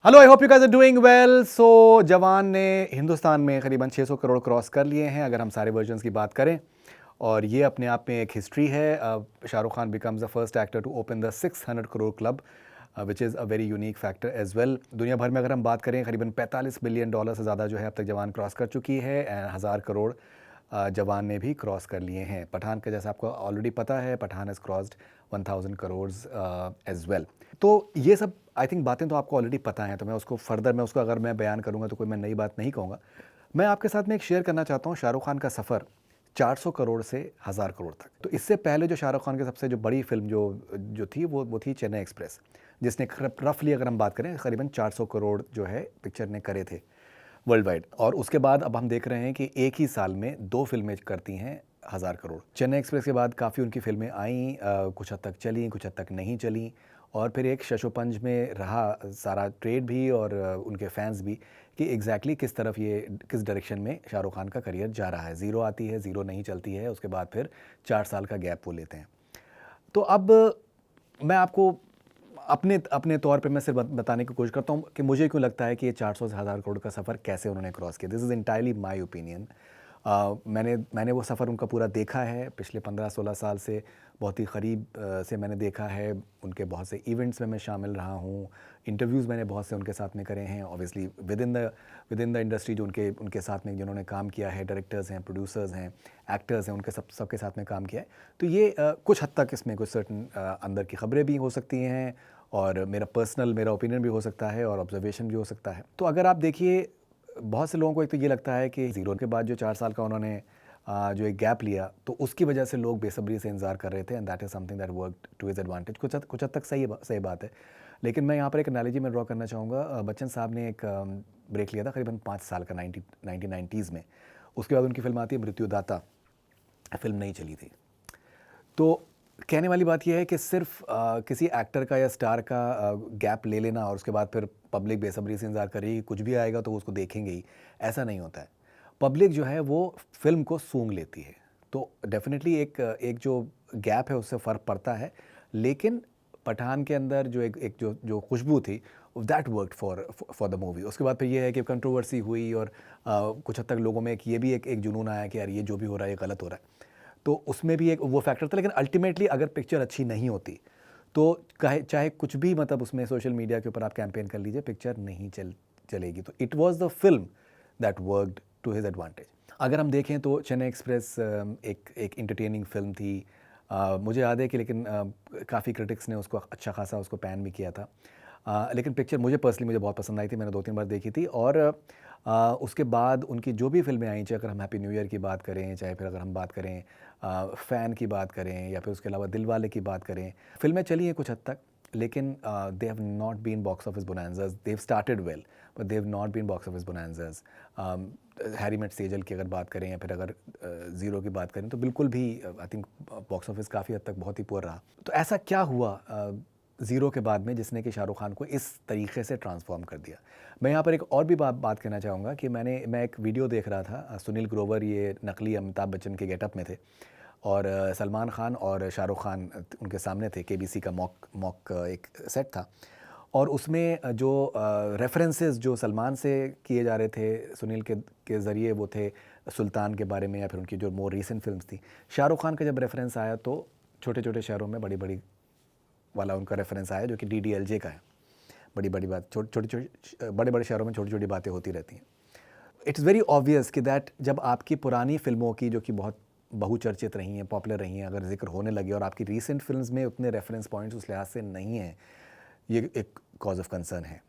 Hello, I hope you guys are doing well. So जवान ने हिंदुस्तान में करीबन 600 करोड़ क्रॉस कर लिए हैं अगर हम सारे वर्जन्स की बात करें, और ये अपने आप में एक हिस्ट्री है। Shahrukh Khan becomes the first actor to open the 600 crore club, which is a very unique factor as well. दुनिया भर में अगर हम बात करें, करीबन 45 बिलियन डॉलर से ज़्यादा जो है अब तक जवान क्रॉस कर चुकी है, एंड 1000 करोड़ जवान ने भी क्रॉस कर लिए हैं। पठान का जैसा आपको ऑलरेडी पता है, Pathaan has crossed 1000 crore as well. तो ये सब आई थिंक बातें तो आपको ऑलरेडी पता हैं, तो मैं उसको फर्दर मैं उसको अगर मैं बयान करूंगा तो कोई मैं नई बात नहीं कहूँगा। मैं आपके साथ में एक शेयर करना चाहता हूँ शाहरुख खान का सफ़र 400 करोड़ से 1000 करोड़ तक। तो इससे पहले जो शाहरुख खान की सबसे जो बड़ी फिल्म जो जो थी वो थी चेन्नई एक्सप्रेस, जिसने रफली अगर हम बात करें करीबन 400 करोड़ जो है पिक्चर ने करे थे वर्ल्ड वाइड। और उसके बाद अब हम देख रहे हैं कि एक ही साल में दो फिल्में करती हैं 1000 करोड़। चेन्नई एक्सप्रेस के बाद काफ़ी उनकी फिल्में आईं, कुछ हद तक चली, कुछ हद तक नहीं चली, और फिर एक शशोपंज में रहा सारा ट्रेड भी और उनके फैंस भी कि एग्जैक्टली किस तरफ ये किस डायरेक्शन में शाहरुख खान का करियर जा रहा है। ज़ीरो आती है, ज़ीरो नहीं चलती है, उसके बाद फिर 4 साल का गैप वो लेते हैं। तो अब मैं आपको अपने अपने तौर पे मैं सिर्फ बताने की कोशिश करता हूँ कि मुझे क्यों लगता है कि ये 400 से 1000 करोड़ का सफ़र कैसे उन्होंने क्रॉस किया। This is entirely my opinion. मैंने वो सफ़र उनका पूरा देखा है पिछले 15-16 साल से, बहुत ही करीब से मैंने देखा है। उनके बहुत से इवेंट्स में मैं शामिल रहा हूँ, इंटरव्यूज़ मैंने बहुत से उनके साथ में करे हैं, obviously with in the industry जो उनके उनके साथ में जिन्होंने काम किया है, डायरेक्टर्स हैं, प्रोड्यूसर्स हैं, एक्टर्स हैं, उनके सबके साथ में काम किया है। तो ये कुछ हद तक इसमें कुछ सर्टन अंदर की खबरें भी हो सकती हैं, और मेरा ओपिनियन भी हो सकता है, और ऑब्जर्वेशन भी हो सकता है। तो अगर आप देखिए, बहुत से लोगों को एक तो ये लगता है कि ज़ीरो के बाद जो 4 साल का उन्होंने जो एक गैप लिया, तो उसकी वजह से लोग बेसब्री से इंतजार कर रहे थे, and that is something that work to his advantage. कुछ हद तक सही बात है। लेकिन मैं यहाँ पर एक एनालॉजी में ड्रॉ करना चाहूँगा। बच्चन साहब ने एक ब्रेक लिया था करीबन 5 साल का 1990s में। उसके बाद उनकी फिल्म आती है मृत्युदाता, फिल्म नहीं चली थी। तो कहने वाली बात यह है कि सिर्फ किसी एक्टर का या स्टार का गैप ले लेना और उसके बाद फिर पब्लिक बेसब्री से इंतजार करेगी, कुछ भी आएगा तो वो उसको देखेंगे ही, ऐसा नहीं होता है। पब्लिक जो है वो फिल्म को सूंघ लेती है। तो डेफिनेटली एक जो गैप है उससे फ़र्क पड़ता है, लेकिन पठान के अंदर जो एक जो जो खुशबू थी, that worked for the movie. उसके बाद फिर ये है कि कंट्रोवर्सी हुई, और कुछ हद तक लोगों में ये भी एक जुनून आया कि यार ये जो भी हो रहा है ये गलत हो रहा है। तो उसमें भी एक वो फैक्टर था। लेकिन अल्टीमेटली अगर पिक्चर अच्छी नहीं होती तो चाहे कुछ भी, मतलब उसमें सोशल मीडिया के ऊपर आप कैंपेन कर लीजिए, पिक्चर नहीं चलेगी। तो it was the film that worked to his advantage. अगर हम देखें तो चेन्नई एक्सप्रेस एक इंटरटेनिंग फिल्म थी। मुझे याद है कि लेकिन काफ़ी क्रिटिक्स ने उसको अच्छा खासा उसको पैन भी किया था। लेकिन पिक्चर मुझे बहुत पसंद आई थी, मैंने 2-3 बार देखी थी। और उसके बाद उनकी जो भी फिल्में आई, चाहे अगर हम हैप्पी न्यू ईयर की बात करें, चाहे फिर अगर हम बात करें फ़ैन की बात करें, या फिर उसके अलावा दिलवाले की बात करें, फिल्में चली हैं कुछ हद तक, लेकिन they have not been box office bonanzas. They have started well, but they have not been box office bonanzas. Harry met Sejal की अगर बात करें, या फिर अगर ज़ीरो की बात करें, तो बिल्कुल भी आई थिंक बॉक्स ऑफिस काफ़ी हद तक बहुत ही पुअर रहा। तो ऐसा क्या हुआ ज़ीरो के बाद में जिसने कि शाहरुख खान को इस तरीके से ट्रांसफॉर्म कर दिया? मैं यहाँ पर एक और भी बात कहना चाहूँगा कि मैं एक वीडियो देख रहा था। सुनील ग्रोवर ये नकली अमिताभ बच्चन के गेटअप में थे, और सलमान खान और शाहरुख खान उनके सामने थे। केबीसी का मॉक एक सेट था, और उसमें जो रेफरेंसेस जो सलमान से किए जा रहे थे सुनील के ज़रिए, वो थे सुल्तान के बारे में, या फिर उनकी जो मोर रीसेंट फिल्म्स थी। शाहरुख खान का जब रेफरेंस आया तो छोटे छोटे शहरों में बड़ी बड़ी वाला उनका रेफरेंस आया, जो कि DDLJ का है। बड़ी बड़ी बात, बड़े बड़े शहरों में छोटी छोटी बातें होती रहती हैं। इट्स वेरी ऑब्वियस कि दैट जब आपकी पुरानी फिल्मों की, जो कि बहुत बहुचर्चित रही हैं, पॉपुलर रही हैं, अगर जिक्र होने लगे, और आपकी रीसेंट फिल्म्स में उतने रेफरेंस पॉइंट्स उस लिहाज से नहीं हैं, ये एक कॉज ऑफ कंसर्न है।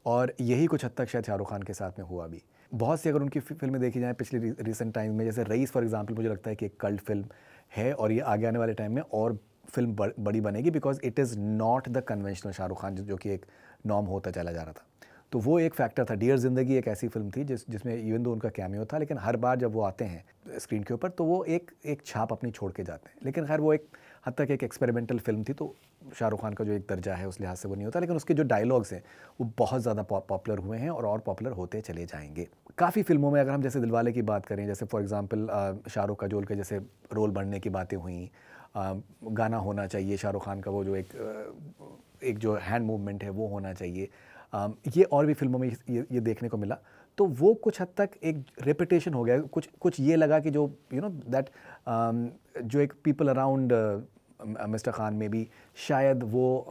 और यही कुछ हद तक शायद शाहरुख खान के साथ में हुआ भी। बहुत सी अगर उनकी फिल्में देखी जाएँ पिछले रिसेंट टाइम में, जैसे रईस फॉर एग्जांपल, मुझे लगता है कि एक कल्ट फिल्म है, और ये आगे आने वाले टाइम में और फिल्म बड़ी बनेगी, because it is not the conventional Shahrukh Khan जो कि एक नॉर्म होता चला जा रहा था। तो वो एक फैक्टर था। डियर ज़िंदगी एक ऐसी फिल्म थी जिसमें इवन दो उनका कैमियो था, लेकिन हर बार जब वो आते हैं स्क्रीन के ऊपर तो वो एक छाप अपनी छोड़ के जाते हैं। लेकिन खैर वो एक हद तक एक एक्सपेरिमेंटल फिल्म थी, तो शाहरुख खान का जो एक दर्जा है उस लिहाज से वो नहीं होता। लेकिन उसके जो डायलॉग्स हैं वो बहुत ज़्यादा पॉपुलर हुए हैं, और पॉपुलर होते चले जाएंगे। काफ़ी फिल्मों में अगर हम जैसे दिलवाले की बात करें, जैसे फॉर एग्जांपल शाहरुख का जोल के जैसे रोल बनने की बातें हुई, गाना होना चाहिए शाहरुख खान का, वो जो एक जो हैंड मूवमेंट है वो होना चाहिए। ये और भी फिल्मों में ये देखने को मिला। तो वो कुछ हद तक एक रेपिटेशन हो गया, कुछ कुछ ये लगा कि जो दैट जो एक पीपल अराउंड मिस्टर खान में भी शायद वो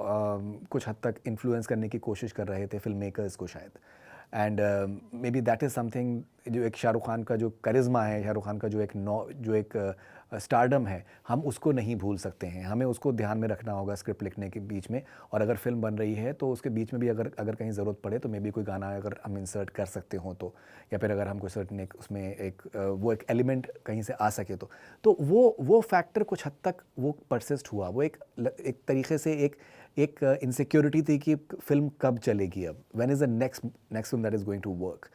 कुछ हद तक इन्फ्लुएंस करने की कोशिश कर रहे थे फिल्म मेकर्स को शायद। And may be that is something, जो एक शाहरुख खान का जो करिश्मा है, शाहरुख खान का जो एक स्टारडम है, हम उसको नहीं भूल सकते हैं। हमें उसको ध्यान में रखना होगा स्क्रिप्ट लिखने के बीच में, और अगर फिल्म बन रही है तो उसके बीच में भी अगर कहीं ज़रूरत पड़े तो मे बी कोई गाना अगर हम इंसर्ट कर सकते हो तो, या फिर अगर हमको सर्टन एक उसमें एक वो एक एलिमेंट कहीं से आ सके तो वो फैक्टर कुछ हद तक वो परसिस्ट हुआ। वो एक तरीके से एक इनसिक्योरिटी थी कि फिल्म कब चलेगी, अब when is the next film that is going to work.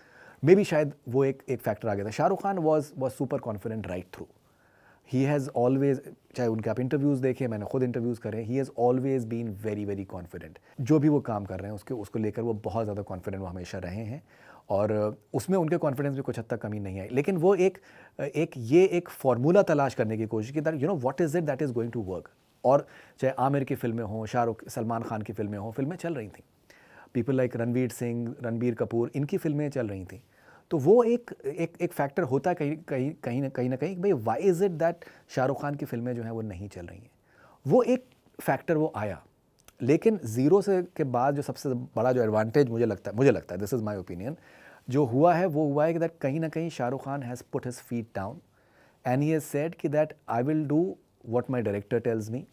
Maybe शायद वो एक फैक्टर आ गया था। Shahrukh Khan was super confident right through. He has always, चाहे उनके आप इंटरव्यूज़ देखें, मैंने खुद इंटरव्यूज़ करे, he has always been very very confident. जो भी वो काम कर रहे हैं उसको लेकर वो बहुत ज़्यादा कॉन्फिडेंट वो हमेशा रहे हैं, और उसमें उनके कॉन्फिडेंस में कुछ हद तक कमी नहीं आई। लेकिन वो एक फार्मूला तलाश करने की कोशिश की, that what is it that is going to work. और चाहे आमिर की फ़िल्में हों, सलमान खान की फ़िल्में हों, फिल्में चल रही थी। पीपल लाइक रणवीर सिंह, रणबीर कपूर, इनकी फ़िल्में चल रही थी। तो वो एक फैक्टर होता है कहीं ना कहीं भाई why is it that Shahrukh Khan की फ़िल्में जो हैं वो नहीं चल रही हैं। वो एक फैक्टर वो आया। लेकिन ज़ीरो से के बाद जो सबसे बड़ा जो एडवांटेज मुझे लगता है, दिस इज़ माई ओपिनियन, जो हुआ है वो हुआ है कि दैट कहीं ना कहीं Shahrukh Khan has put his feet down and he has said कि that I will do what my director tells me,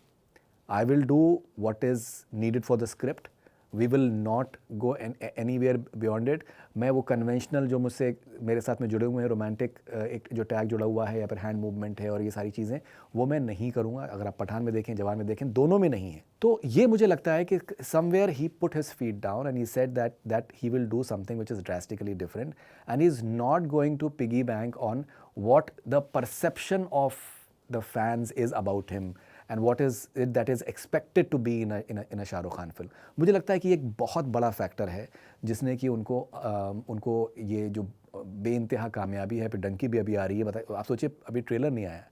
I will do what is needed for the script, we will not go anywhere beyond it. मैं वो conventional जो मुझसे मेरे साथ में जुड़े हुए हैं, रोमांटिक एक जो टैग जुड़ा हुआ है या फिर हैंड मूवमेंट है और ये सारी चीज़ें, वो मैं नहीं करूँगा। अगर आप पठान में देखें, जवान में देखें, दोनों में नहीं है। तो ये मुझे लगता है कि somewhere he put his feet down and he said that he will do something which is drastically different and he is not going to piggy bank on what the perception of the fans is about him and what is it that is expected to be in a Shahrukh Khan film. मुझे लगता है कि एक बहुत बड़ा factor है जिसने कि उनको ये जो बेइंतहा कामयाबी है, फिर डंकी भी अभी आ रही है। बताइए, आप सोचिए अभी ट्रेलर नहीं आया,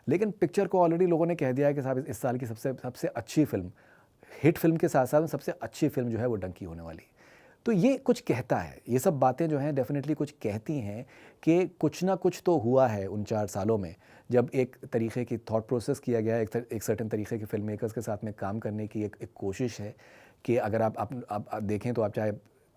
लेकिन पिक्चर को ऑलरेडी लोगों ने कह दिया है कि साहब इस साल की सबसे अच्छी फिल्म, हिट फिल्म के साथ साथ सबसे अच्छी फिल्म जो है वो डंकी होने वाली है। तो ये कुछ कहता है, ये सब बातें जो हैं डेफिनेटली कुछ कहती हैं कि कुछ ना कुछ तो हुआ है उन 4 सालों में, जब एक तरीके की थॉट प्रोसेस किया गया है, एक सर्टेन तरीके के फिल्म मेकर्स के साथ में काम करने की एक कोशिश है कि अगर आप देखें तो आप चाहे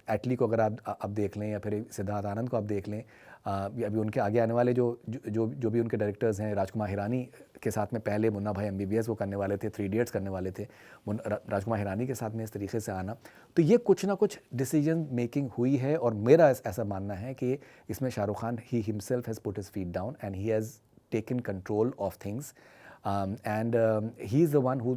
एटली को अगर आप देख लें या फिर सिद्धार्थ आनंद को आप देख लें, या अभी उनके आगे आने वाले जो भी उनके डायरेक्टर्स हैं, राजकुमार हिरानी के साथ में पहले मुन्ना भाई MBBS वो करने वाले थे, 3 इडियट्स करने वाले थे, राजकुमार हिरानी के साथ में इस तरीके से आना, तो ये कुछ ना कुछ डिसीजन मेकिंग हुई है। और मेरा ऐसा मानना है कि इसमें Shahrukh Khan he himself has put his feet down and he has taken control of things and he is the one who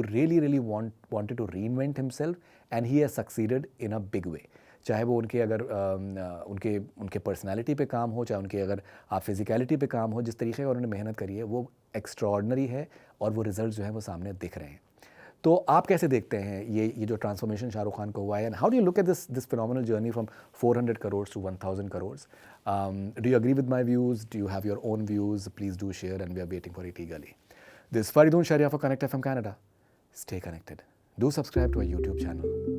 really wanted to reinvent himself and he has succeeded in a big way। चाहे वो उनके अगर उनके personality पे काम हो, चाहे उनके अगर आप फिजिकलिटी पे काम हो, जिस तरीके का उन्होंने मेहनत करी है वो एक्स्ट्रॉर्डनरी है और वो रिजल्ट जो है वो सामने दिख रहे हैं। तो आप कैसे देखते हैं ये जो ट्रांसफॉर्मेशन शाहरुख खान को हुआ है, and how do you look at this phenomenal journey from 400 crore to 1000 crore? Do you agree with my views? Do you have your own views? Please do share and we are waiting for it eagerly. This is Faridun Sharia for Connect FM Canada. Stay connected. Do subscribe to our YouTube channel.